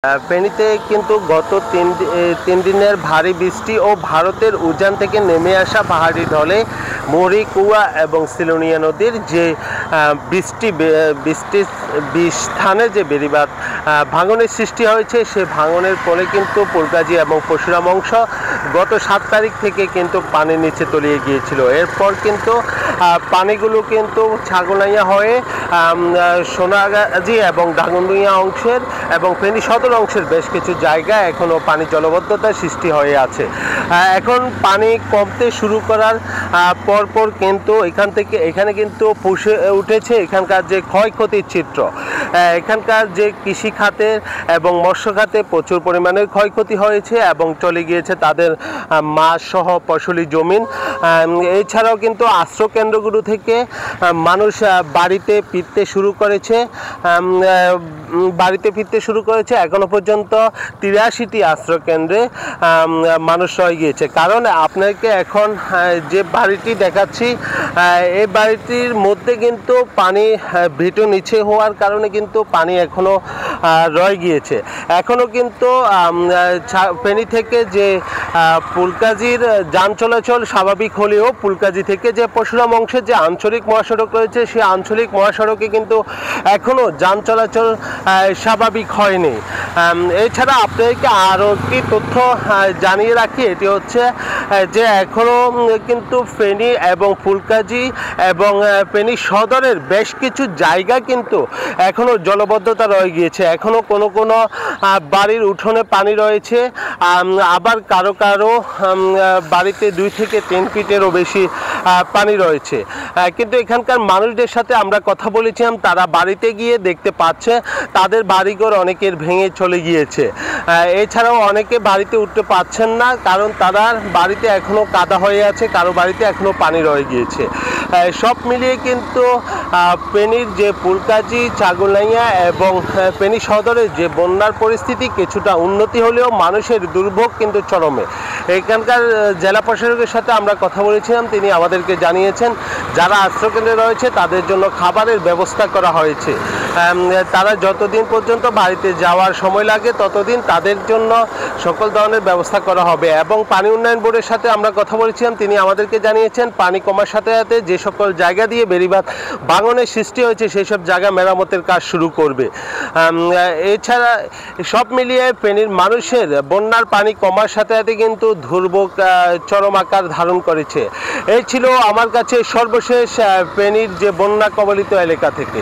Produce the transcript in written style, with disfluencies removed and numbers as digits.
ফেনীতে কিন্তু গত তিন দিনের ভারী বৃষ্টি ও ভারতের উজান থেকে নেমে আসা পাহাড়ি ঢলে মুহুরী, কুয়া এবং সিলোনিয়া নদীর যে স্থানে যে বেড়িবাঁধ ভাঙনের সৃষ্টি হয়েছে, সে ভাঙনের ফলে কিন্তু ফুলগাজী এবং পরশুরাম অংশ গত 7 তারিখ থেকে কিন্তু পানির নিচে তলিয়ে গিয়েছিল। এরপর কিন্তু পানিগুলো কিন্তু ছাগলনাইয়া হয়ে সোনাগাজী এবং দাগনভূঞা অংশের এবং ফেনী সদর অংশের বেশ কিছু জায়গায় এখনও পানি জলবদ্ধতার সৃষ্টি হয়ে আছে। এখন পানি কমতে শুরু করার পরপর কিন্তু এখানে কিন্তু পুষে উঠেছে এখানকার যে ক্ষয়ক্ষতির চিত্র। এখানকার যে কৃষি খাতের এবং মৎস্য খাতে প্রচুর পরিমাণে ক্ষয়ক্ষতি হয়েছে এবং চলে গিয়েছে তাদের মাছ সহ ফসলি জমিন। এছাড়াও কিন্তু আশ্রয় কেন্দ্রগুলো থেকে মানুষ বাড়িতে ফিরতে শুরু করেছে। এখনো পর্যন্ত 83টি আশ্রয় কেন্দ্রে মানুষ রয়ে গিয়েছে। কারণ আপনাকে এখন যে বাড়িটি দেখাচ্ছি, এই বাড়িটির মধ্যে কিন্তু পানি ভিটু নিচে হওয়ার কারণে কিন্তু পানি এখনো রয়ে গিয়েছে। এখনো কিন্তু ফেনী থেকে যে ফুলগাজীর যান চলাচল স্বাভাবিক হলেও ফুলগাজী থেকে যে পরশুরাম অংশের যে আঞ্চলিক মহাসড়ক রয়েছে, সেই আঞ্চলিক মহাসড়কে কিন্তু এখনো যান চলাচল স্বাভাবিক হয়নি। এছাড়া আপনাদেরকে আরও একটি তথ্য জানিয়ে রাখি, এটি হচ্ছে যে এখনও কিন্তু ফেনী এবং ফুলগাজী এবং ফেনী সদরের বেশ কিছু জায়গা কিন্তু এখনও জলবদ্ধতা রয়ে গিয়েছে। এখনও কোনো বাড়ির উঠোনে পানি রয়েছে, আবার কারো বাড়িতে 2 থেকে 3 ফিটেরও বেশি পানি রয়েছে। কিন্তু এখানকার মানুষদের সাথে আমরা কথা বলেছিলাম, তারা বাড়িতে গিয়ে দেখতে পাচ্ছে তাদের বাড়িঘর অনেকের ভেঙে চলে গিয়েছে। এছাড়াও অনেকে বাড়িতে উঠতে পারছেন না, কারণ তাদের বাড়িতে এখনও কাদা হয়ে আছে, কারো বাড়িতে এখনও পানি রয়ে গিয়েছে। সব মিলিয়ে কিন্তু ফেনীর যে ফুলগাজী, ছাগলনাইয়া এবং ফেনী সদরের যে বন্যার পরিস্থিতি কিছুটা উন্নতি হলেও মানুষের দুর্ভোগ কিন্তু চরমে। এখানকার জেলা প্রশাসকের সাথে আমরা কথা বলেছিলাম, তিনি আমাদেরকে জানিয়েছেন যারা আশ্রয়কেন্দ্রে রয়েছে তাদের জন্য খাবারের ব্যবস্থা করা হয়েছে। তারা যতদিন পর্যন্ত বাড়িতে যাওয়ার সময় লাগে ততদিন তাদের জন্য সকল ধরনের ব্যবস্থা করা হবে। এবং পানি উন্নয়ন বোর্ডের সাথে আমরা কথা বলেছিলাম, তিনি আমাদেরকে জানিয়েছেন পানি কমার সাথে সাথে যে সকল জায়গা দিয়ে বেড়িবাঁধ ভাঙনের সৃষ্টি হয়েছে সেই সব জায়গা মেরামতের কাজ শুরু করবে। এছাড়া সব মিলিয়ে ফেনীর মানুষের বন্যার পানি কমার সাথে সাথে কিন্তু দুর্ভোগ চরম আকার ধারণ করেছে। এই ছিল আমার কাছে সর্বশেষ ফেনীর যে বন্যা কবলিত এলাকা থেকে।